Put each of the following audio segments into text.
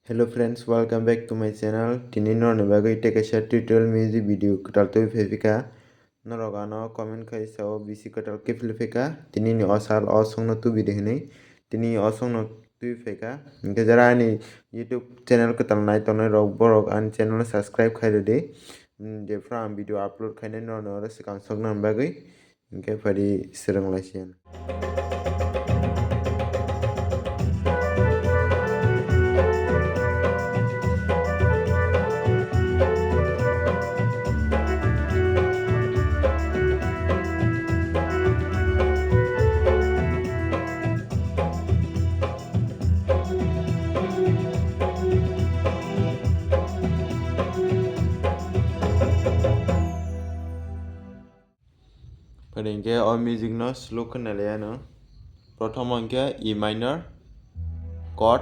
Hello friends, welcome back to my channel. Tini no bagai take a short tutorial music video. Kutal to fefika. Norogano comment kai sao Bisi Kwtal Kokborok. Tini ni osal osong no tu video ni. Tini osong no tu feka. Inke jara ni YouTube channel kutal nai tonai rok borok an channel subscribe khai de. De from video upload khai no no sekang sok nan bagai. Inke pari serang lasian. Padengke all music no slow kenalya no. Prothom angke E minor, chord,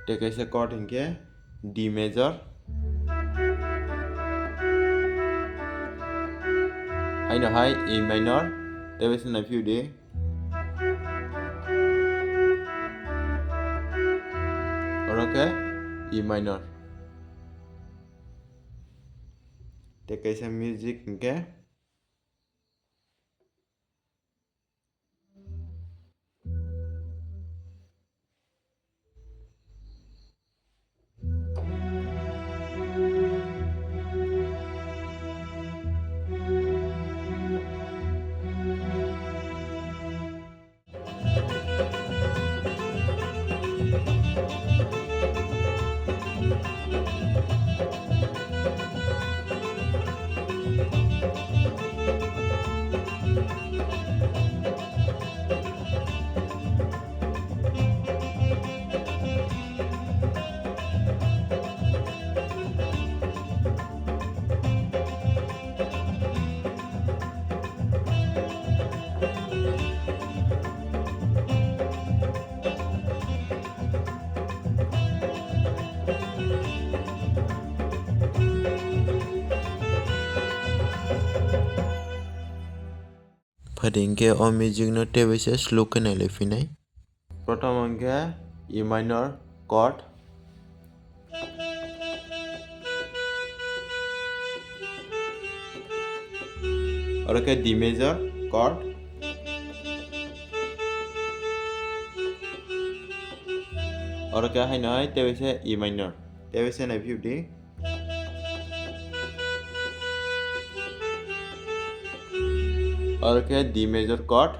take a chord angke D major, high E minor, there is a few day. Okay, E minor. Take a music okay. Padengke all music no tape is slow kenal finai. Prothom angke E minor, chord, okay D major, chord, okay high tape is E minor, tape is a few day. Okay, D major chord,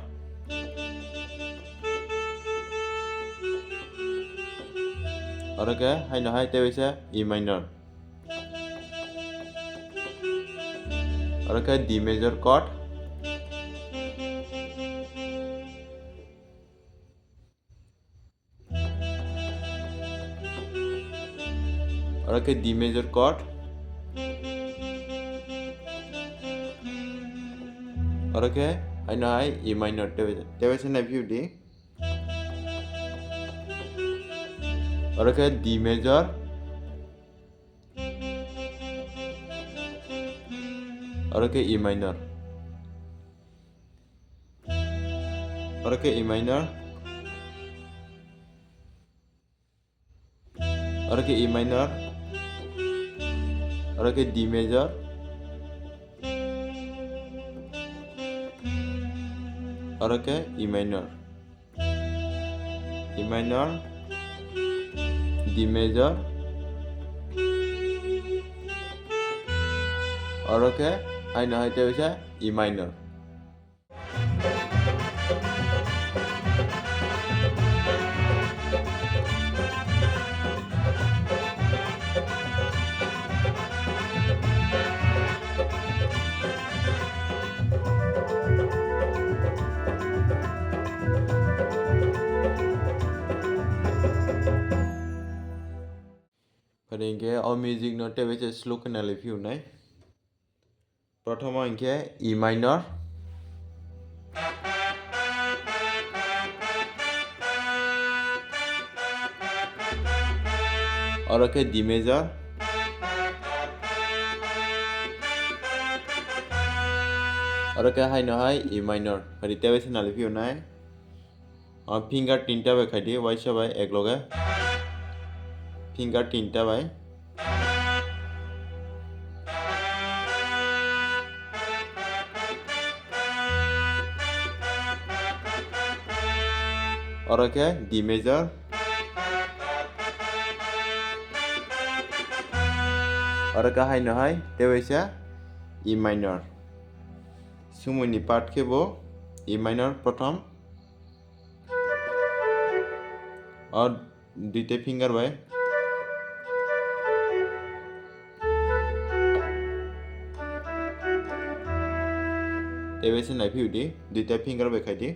okay high tape is E minor, okay D major chord, okay D major chord, okay high E minor tape is a few day. Okay D major, okay E minor, okay E minor, okay E minor, okay D major, okay E minor, E minor, D major, okay high tape is E minor. Padengke all music no tape is slow kenal few nai. Prothom angke E minor, okay D major, Aro ke hai no hai E minor. Hari te bese nali piu nai. Finger tinta bai khai di waisa bai ekloge. Finger tinta bai. Aro ke D major. Aro ke hai no hai te bese E minor. Sumuni part ke bo E minor prothom. और दुईटे finger bye तेबेसे नाइफिउ दी दुईटा finger बाय खाइदी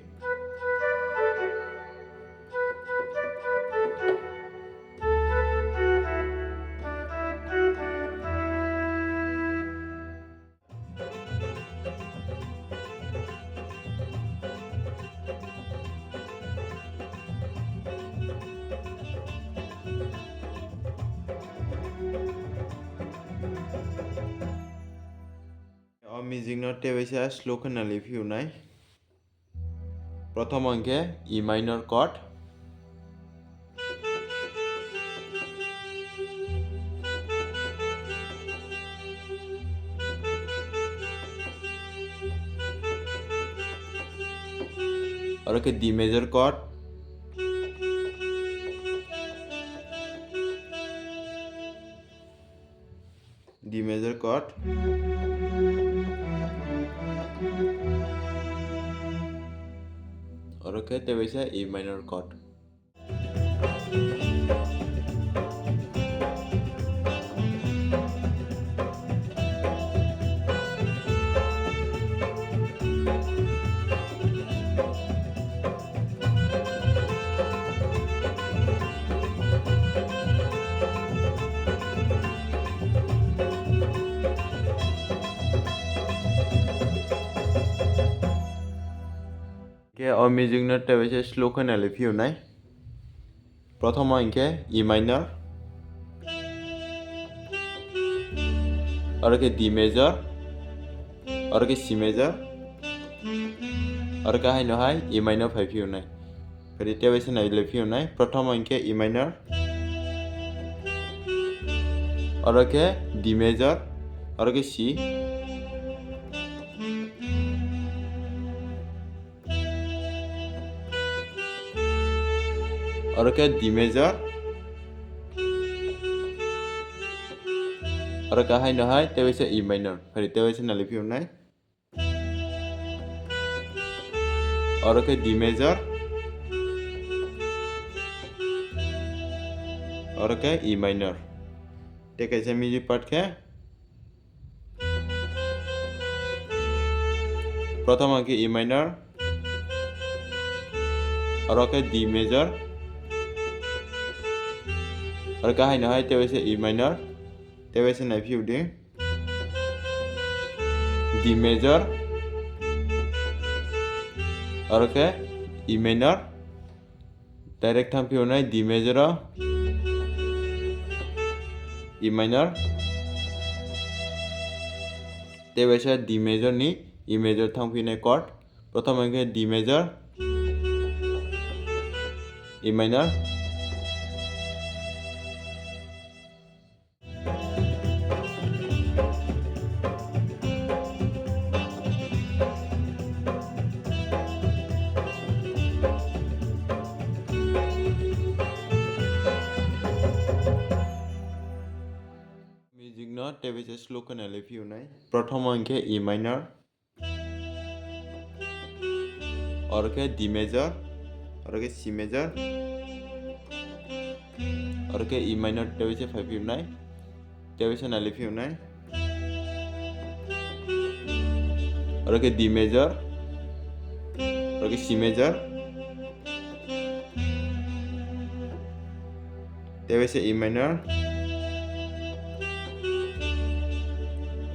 music नो तेबेसे slow खोना लिफिउ नाय प्रथम अंके E minor chord और के D major chord D major chord और के तेबेसे E minor chord के म्यूजिक नो तेबेसे स्लो खोना लिफिउ नाय प्रथम अंके E minor और के D major और के C major और का है no hai E minor फाइफिउ नाय फिर तेबेसे नाय लिफिउ नाय प्रथम अंके E minor और के D major और के C और के D major और का है no hai तेबेसे E minor फिर तेबेसे नाय लिफिउ नाय और के D major और के E minor ते कैसे म्यूजिक पार्ट के प्रथम अंके E minor और के D major और का है no hai तेबेसे E minor तेबेसे नाइफिउ दी D major और के E minor डायरेक्ट थांफिउ नाय D major E minor तेबेसे D major नि E major थांफिनाय chord प्रथम अंके D major E minor music नो तेबेसे स्लो खोना लिफिउ नाय प्रथम अंके E minor और के D major और के C major और के E minor तेबेसे फाइफिउ नाय तेबेसे नाय लिफिउ नाय और के D major और के C major तेबेसे E minor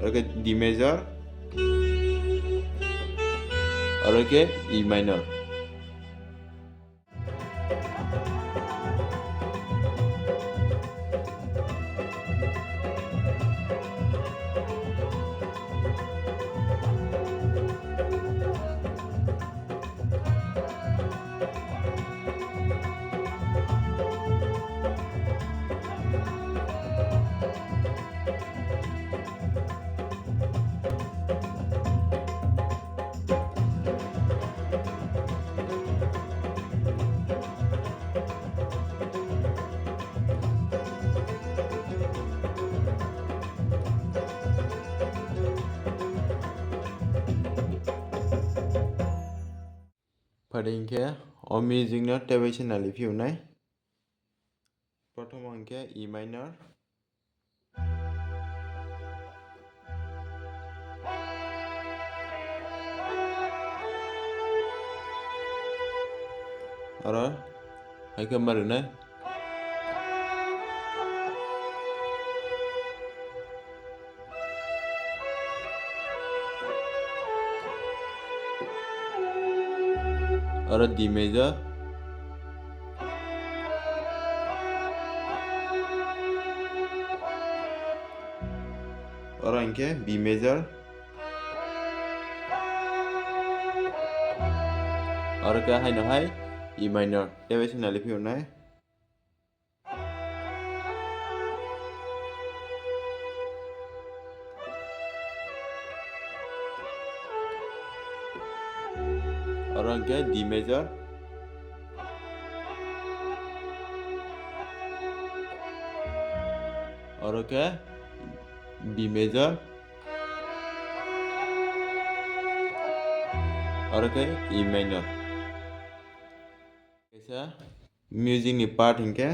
और के D major और के E minor Pada hingke o music no tabei nali phiunai. Prothom hingke E minor. Oro haike marunai. Oro D major. Oro hingke B major. Oro ke haino hai E minor tabei nali phiunai. Oro hingke D major. Oro ke B major. Oro ke E minor. Kaisa music ni part hingke